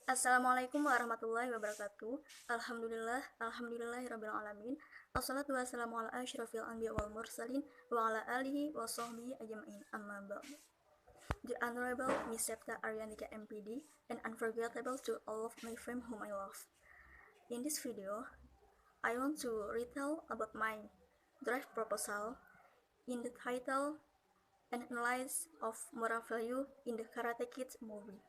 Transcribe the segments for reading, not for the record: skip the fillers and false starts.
Assalamualaikum warahmatullahi wabarakatuh. Alhamdulillahirabbil alamin. Wassalatu wassalamu ala asyrafil anbiya wal mursalin wa ala alihi wa sahbihi ajma'in. Amma ba'd. The Honorable Miss Septa Aryanika MPD, and unforgettable to all of my friends whom I love. In this video, I want to retell about my draft proposal in the title and analysis of moral value in the Karate Kid movie.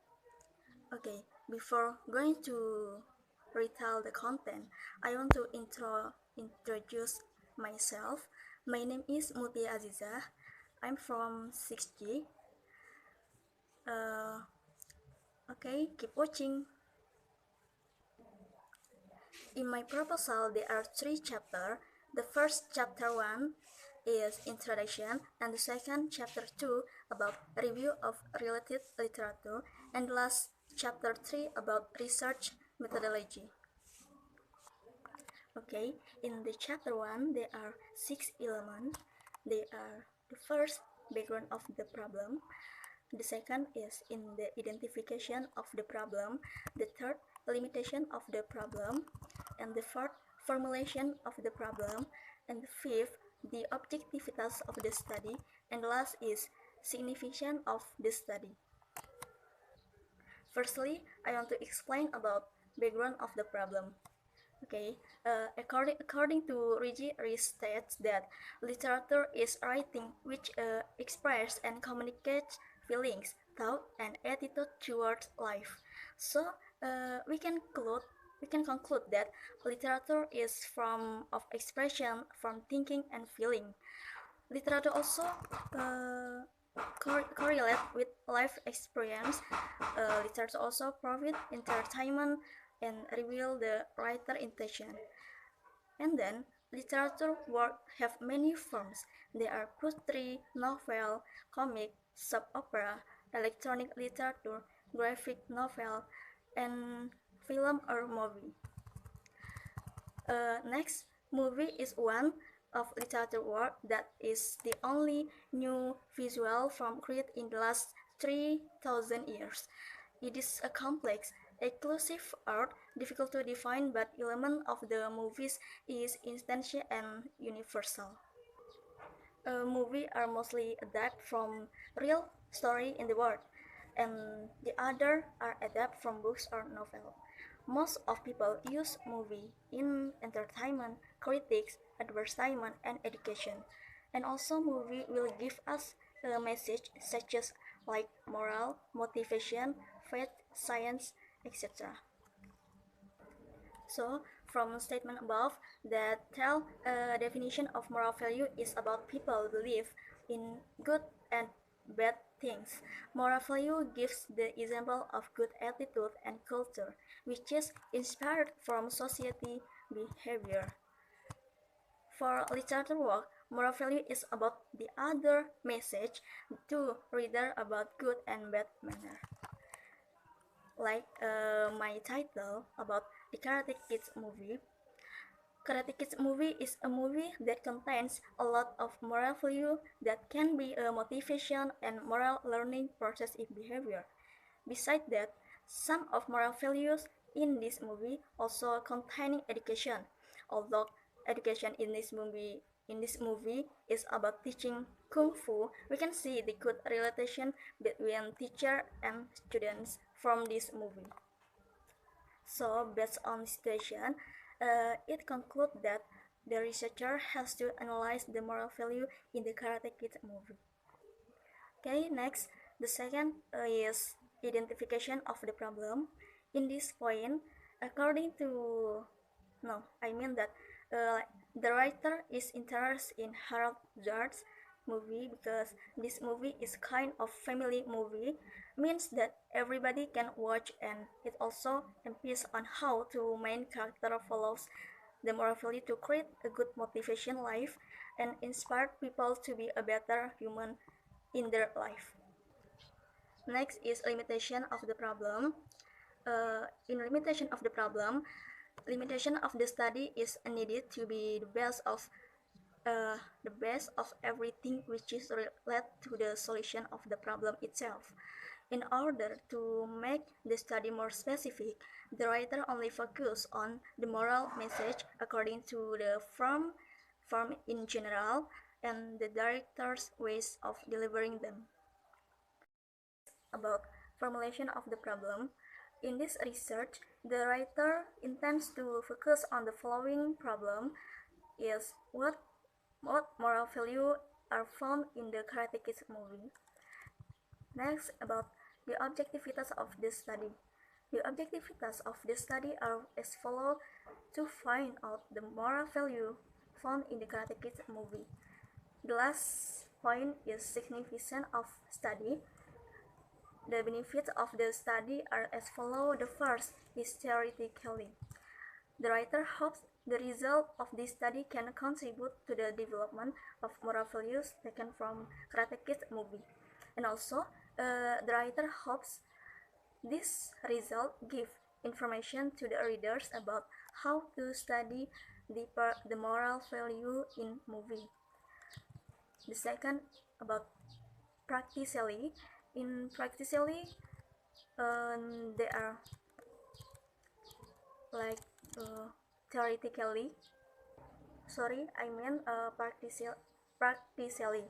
Okay, before going to retell the content, I want to introduce myself. My name is Mutia Aziza. I'm from 6G. Okay, keep watching. In my proposal, there are 3 chapters. The first chapter 1 is introduction, and the second chapter 2 about review of related literature, and the last chapter 3 about research methodology. Okay, in the chapter 1 there are 6 elements. They are the first, background of the problem. The second is in the identification of the problem. The third, limitation of the problem. And the fourth, formulation of the problem. And the fifth, the objectivitas of the study. And the last is significance of the study. Firstly, I want to explain about background of the problem. Okay, according to Rigi states that literature is writing which expresses and communicates feelings, thought, and attitude towards life. So we can conclude that literature is form of expression from thinking and feeling. Literature also correlate with life experience. Literature also provide entertainment and reveal the writer intention. And then literature work have many forms. They are poetry, novel, comic, soap opera, electronic literature, graphic novel, and film or movie. Next, movie is one of literature work that is the only new visual form created in the last 3,000 years. It is a complex, exclusive art, difficult to define, but element of the movies is instantial and universal. Movies are mostly adapted from real story in the world, and the other are adapted from books or novel. Most of people use movie in entertainment, critics, advertisement, and education. And also movie will give us a message such as like moral, motivation, faith, science, etc. So, from statement above that tell definition of moral value is about people believe in good and bad things. Moral value gives the example of good attitude and culture, which is inspired from society behavior. For literature work, moral value is about the other message to reader about good and bad manner. Like my title about the Karate Kids movie. Karate Kids movie is a movie that contains a lot of moral value that can be a motivation and moral learning process in behavior. Besides that, some of moral values in this movie also containing education. Although education in this movie is about teaching kung fu, we can see the good relation between teacher and students from this movie. So, based on the situation, it concludes that the researcher has to analyze the moral value in the Karate Kid movie. Okay, next, the second is identification of the problem. In this point, according to the writer is interested in Harold Jarrett's movie because this movie is kind of family movie, means that everybody can watch, and it also emphasis on how to main character follows the moral value to create a good motivation life and inspire people to be a better human in their life. Next is limitation of the problem. In limitation of the problem, limitation of the study is needed to be the best of everything which is related to the solution of the problem itself. In order to make the study more specific, the writer only focused on the moral message according to the form in general and the director's ways of delivering them. About formulation of the problem, in this research, the writer intends to focus on the following problem is what moral value are found in the Karate Kid movie. Next, about the objectivities of this study. The objectivities of this study are as follows to find out the moral value found in the Karate Kid movie. The last point is significance of study. The benefits of the study are as follows. The first is theoretically. The writer hopes the result of this study can contribute to the development of moral values taken from Karate Kid movie. And also, the writer hopes this result give information to the readers about how to study the moral value in movie. The second about practically. In practically, they are like theoretically. Sorry, I mean practically.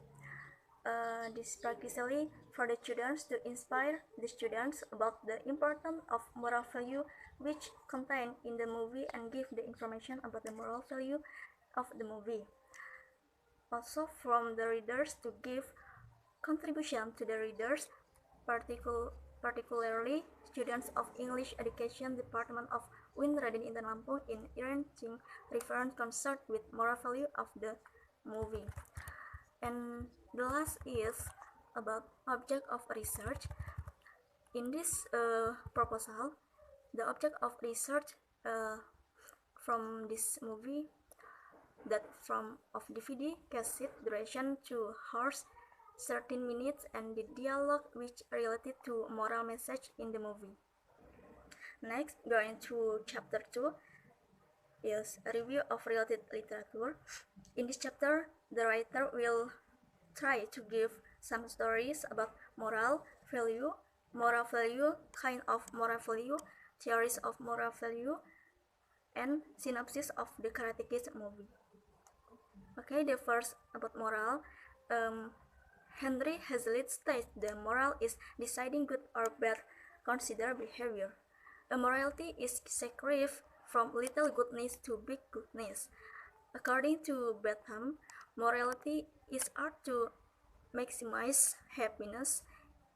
This practically for the students to inspire the students about the importance of moral value which contained in the movie and give the information about the moral value of the movie. Also from the readers to give contribution to the readers, particularly students of English Education Department of Win Raden Intan Lampung in arranging reference concert with moral value of the movie. And the last is about object of research. In this proposal, the object of research from this movie that from of DVD cassette duration 2 hours 13 minutes and the dialogue which related to moral message in the movie. Next, going to chapter 2 is a review of related literature. In this chapter, the writer will try to give some stories about moral value, kind of moral value, theories of moral value, and synopsis of the Karate Kid movie. Okay, the first about moral. Henry Hazlitt states that moral is deciding good or bad considered behavior. A morality is sacrifice from little goodness to big goodness. According to Bentham, morality is art to maximize happiness.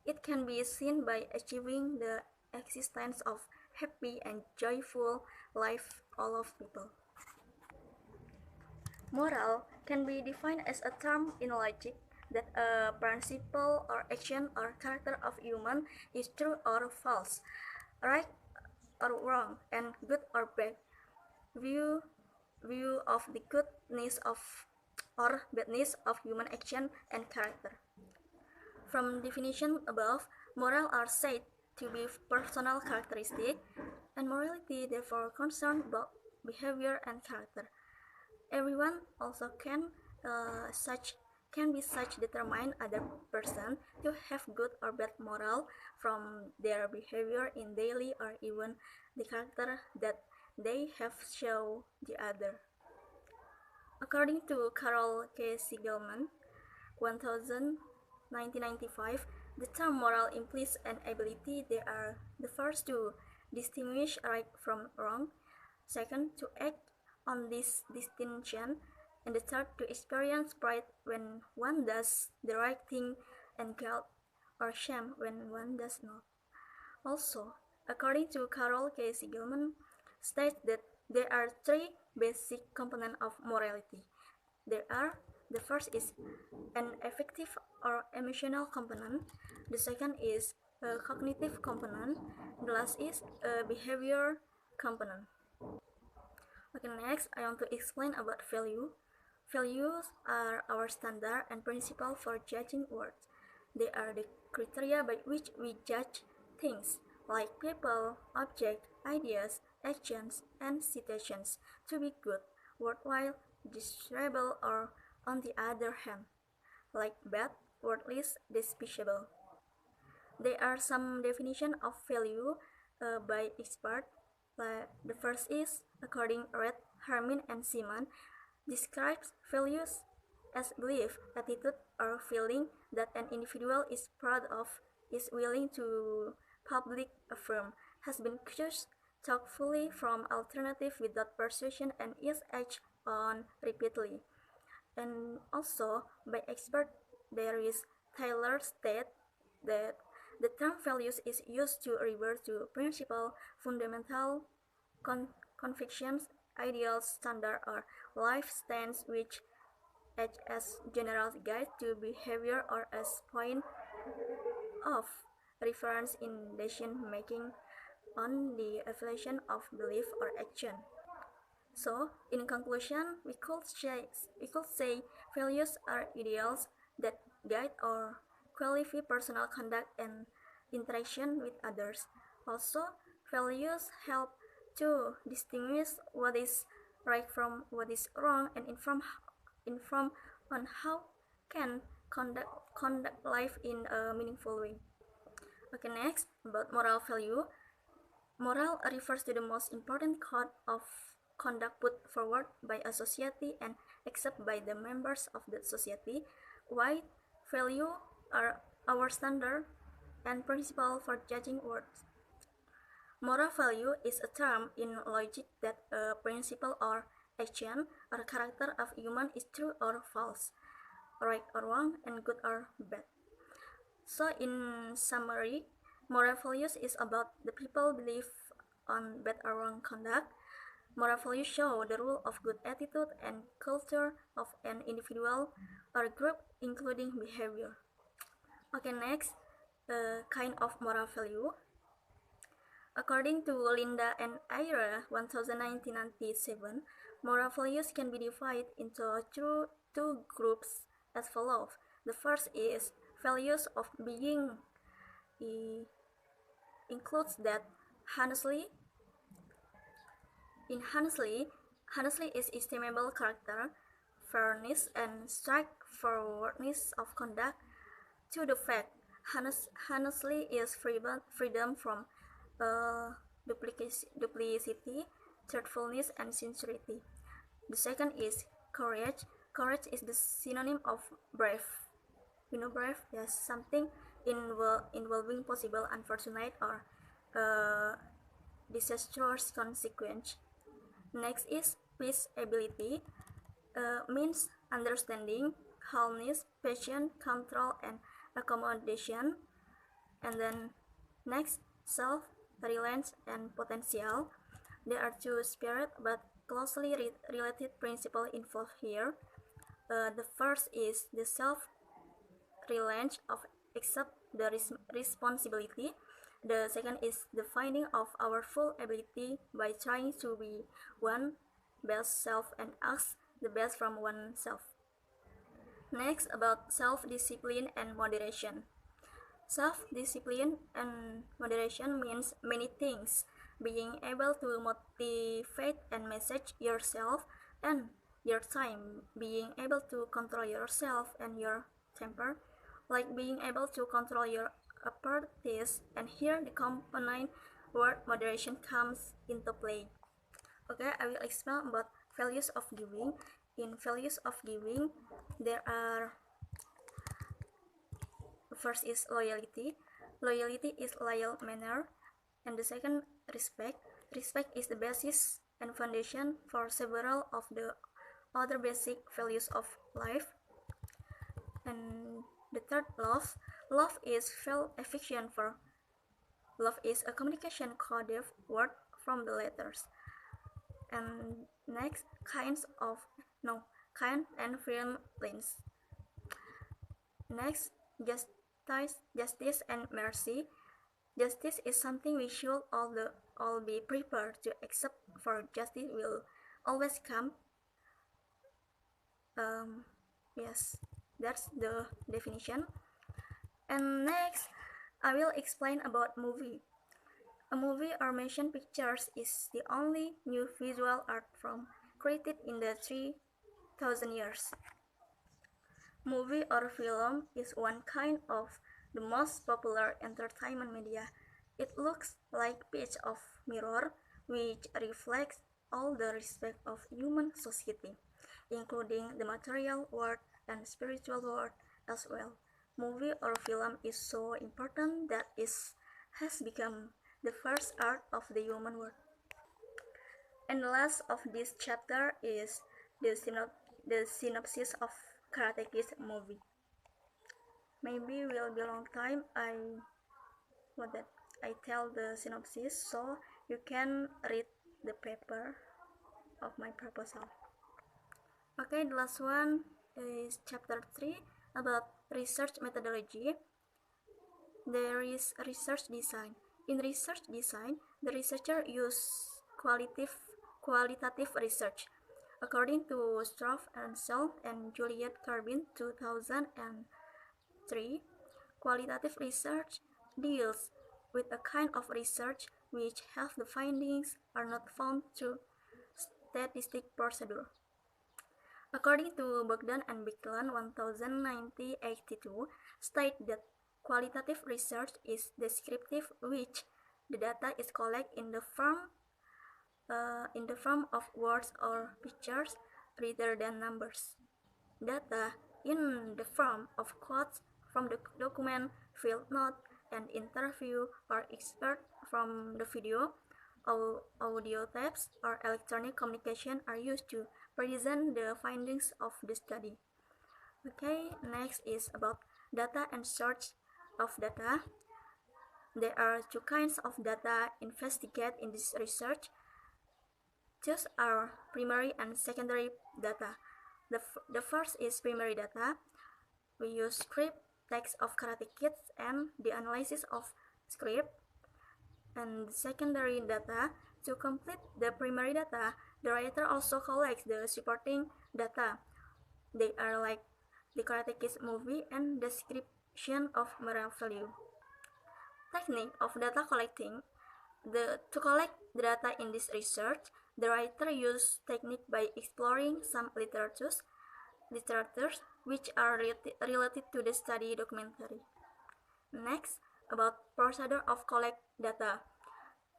It can be seen by achieving the existence of happy and joyful life all of people. Moral can be defined as a term in logic that a principle or action or character of human is true or false, right or wrong, and good or bad. View of the goodness of or badness of human action and character. From definition above, moral are said to be personal characteristic, and morality therefore concerns both behavior and character. Everyone also can be such determine other person to have good or bad moral from their behavior in daily or even the character that they have show the other. According to Carol K. Siegelman, 1995, the term moral implies an ability. They are the first to distinguish right from wrong, second to act on this distinction, and the third to experience pride when one does the right thing and guilt or shame when one does not. Also, according to Carol K. Siegelman, states that there are three basic components of morality. The first is an affective or emotional component, the second is a cognitive component, the last is a behavior component. Okay, next I want to explain about value. Values are our standard and principle for judging words. They are the criteria by which we judge things, like people, objects, ideas, actions, and situations, to be good, worthwhile, desirable, or, on the other hand, like bad, worthless, despicable. There are some definition of value by expert. The first is, according Red, Hermin, and Simon, describes values as belief, attitude, or feeling that an individual is proud of, is willing to public affirm, has been chosen thoughtfully from alternative without persuasion, and is acted on repeatedly. And also, by expert, there is Taylor state that the term values is used to refer to principle, fundamental convictions, ideals, standard, or life stance which act as general guide to behavior or as point of reference in decision making on the evaluation of belief or action. So, in conclusion, we could say values are ideals that guide or qualify personal conduct and interaction with others. Also, values help to distinguish what is right from what is wrong and inform on how can conduct life in a meaningful way. Okay, next about moral value. Moral refers to the most important code of conduct put forward by a society and accepted by the members of the society. Why value are our standard and principle for judging words. Moral value is a term in logic that a principle or action or character of human is true or false, right or wrong, and good or bad. So, in summary, moral values is about the people believe on bad or wrong conduct. Moral values show the rule of good attitude and culture of an individual or group, including behavior. Okay, next, kind of moral value. According to Linda and Ira, 1997, moral values can be divided into two groups as follows. The first is values of being. It includes that honestly, honestly is estimable character, fairness, and straightforwardness of conduct. To the fact, honestly is freedom from duplicity, truthfulness, and sincerity. The second is courage. Courage is the synonym of brave. You know brave? Yes, something involving possible unfortunate or uh, disastrous consequence. Next is peaceability, means understanding, calmness, patience, control, and accommodation. And then next, self-reliance and potential. There are two spirit but closely related principles involved here. The first is the self-reliance of accept the responsibility. The second is the finding of our full ability by trying to be one best self and ask the best from oneself. Next, about self-discipline and moderation. Self-discipline and moderation means many things. Being able to motivate and manage yourself and your time. Being able to control yourself and your temper. Like being able to control your appetites, and here the component word moderation comes into play. Okay, I will explain about values of giving. In values of giving, there are first is loyalty. Loyalty is loyal manner, and the second respect. Respect is the basis and foundation for several of the other basic values of life. And the third, love. Love is felt affection for. Love is a communication coded word from the letters. And next, kinds of no kind and feelings. Next, justice and mercy. Justice is something we should all be prepared to accept, for justice will always come. Yes, that's the definition. And next, I will explain about movie. A movie or motion pictures is the only new visual art form created in the 3,000 years. Movie or film is one kind of the most popular entertainment media. It looks like page of mirror which reflects all the aspects of human society, including the material world and spiritual world as well. Movie or film is so important that it has become the first art of the human world. And the last of this chapter is the, the synopsis of Karate Kid movie. Maybe will be a long time what that I tell the synopsis so you can read the paper of my proposal. Okay, the last one is chapter 3 about research methodology. There is research design. In research design, the researcher use qualitative research. According to Stroff and Self and Juliet Carbin 2003, qualitative research deals with a kind of research which half the findings are not found through statistic procedure. According to Bogdan and Biclan 1982, state that qualitative research is descriptive, which the data is collected in the form of words or pictures rather than numbers. Data in the form of quotes from the document, field note, and interview or expert from the video, audio tapes, or electronic communication are used to present the findings of the study. Okay, next is about data and source of data. There are two kinds of data investigated in this research. These are primary and secondary data. The first is primary data. We use script, text of Karate Kids, and the analysis of script. And secondary data. To complete the primary data, the writer also collects the supporting data. They are like the Karate Kids movie and description of moral value. Technique of data collecting. To collect the data in this research, the writer used technique by exploring some literatures which are related to the study documentary. Next, about procedure of collect data.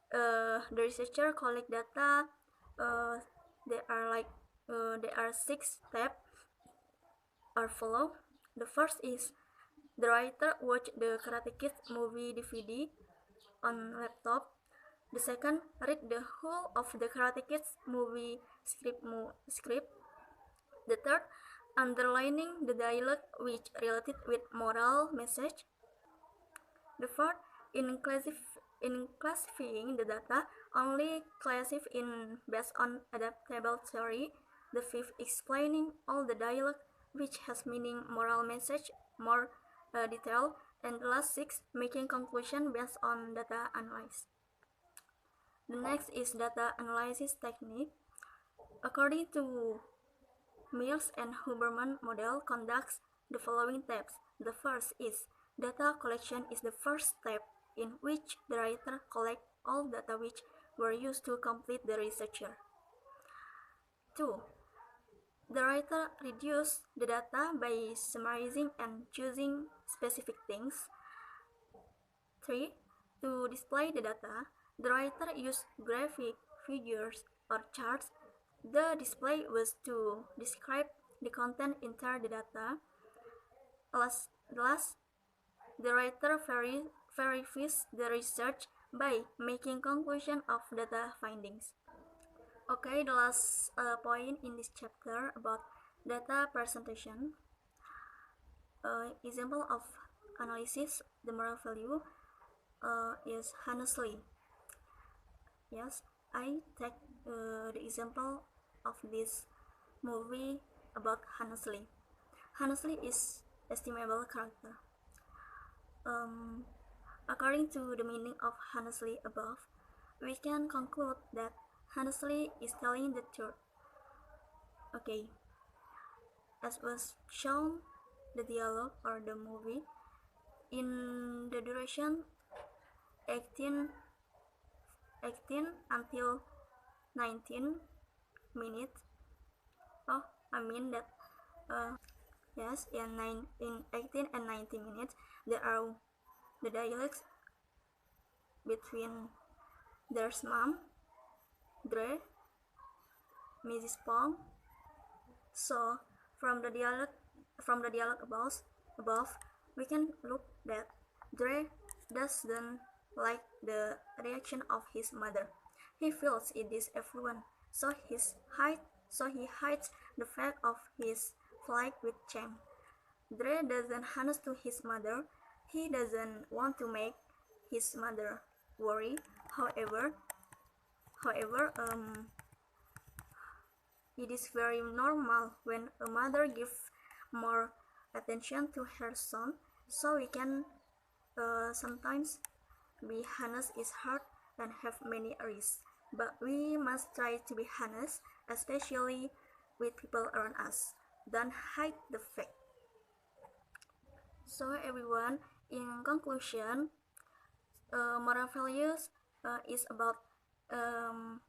The researcher collect data. Uh, there are 6 steps are follow. The first is the writer watch the Karate Kid movie DVD on laptop. The second, read the whole of the Karate Kids movie script. The third, underlining the dialogue which related with moral message. The fourth, in classifying the data, only classify in based on adaptable theory. The fifth, explaining all the dialogue which has meaning moral message more detail. And the last 6, making conclusion based on data analysis. The next is data analysis technique. According to Mills and Huberman model conducts the following steps. The first is data collection is the first step in which the writer collects all data which were used to complete the researcher. 2. The writer reduces the data by summarizing and choosing specific things. 3. To display the data, the writer used graphic, figures, or charts. The display was to describe the content inside the data. Last, the writer verifies the research by making conclusion of data findings. Okay, the last point in this chapter about data presentation. Example of analysis the moral value is honestly. Yes, I take the example of this movie about Honestly. Honestly is estimable character. According to the meaning of honestly above, we can conclude that honestly is telling the truth. Okay, as was shown, the dialogue or the movie in the duration 18 until 19 minutes. Oh, I mean that Yes, in 18 and 19 minutes, there are the dialects between their mom, Dre, Mrs. Pong. So from the dialogue above, we can look that Dre doesn't like the reaction of his mother. He feels it is everyone, so he hides the fact of his flight with Chang. Dre doesn't honest to his mother. He doesn't want to make his mother worry. However, however, it is very normal when a mother gives more attention to her son, so we can sometimes be honest is hard and have many risks. But we must try to be honest, especially with people around us. Don't hide the fact. So everyone, in conclusion, moral values is about um,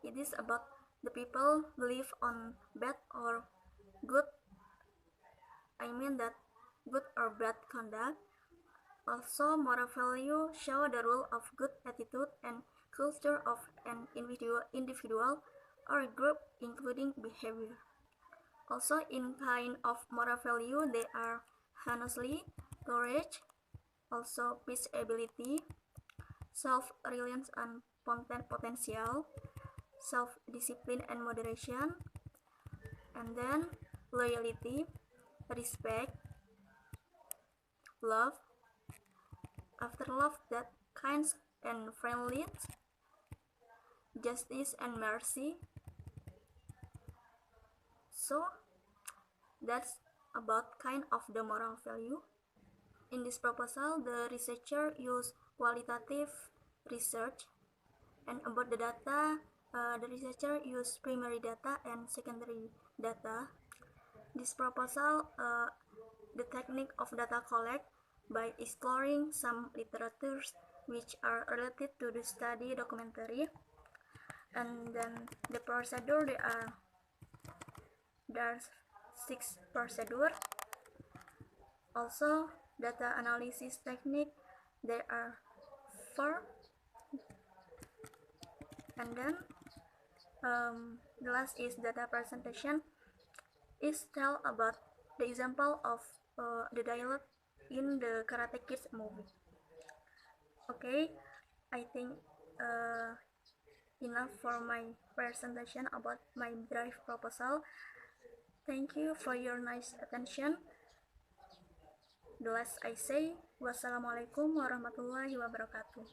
it is about the people believe on bad or good. I mean that good or bad conduct. Also, moral value show the rule of good attitude and culture of an individual or group, including behavior. Also, in kind of moral value, they are honestly, courage, also peaceability, self-reliance and potential, self-discipline and moderation, and then loyalty, respect, love, after love that kinds and friendliness, justice and mercy. So that's about kind of the moral value. In this proposal, the researcher used qualitative research, and about the data, the researcher used primary data and secondary data. This proposal, the technique of data collect by exploring some literatures which are related to the study documentary, and then the procedure there are 6 procedure. Also, data analysis technique there are 4, and then the last is data presentation is tell about the example of the dialogue in the Karate Kids movie. Okay, I think uh, enough for my presentation about my drive proposal. Thank you for your nice attention. The last I say, wassalamualaikum warahmatullahi wabarakatuh.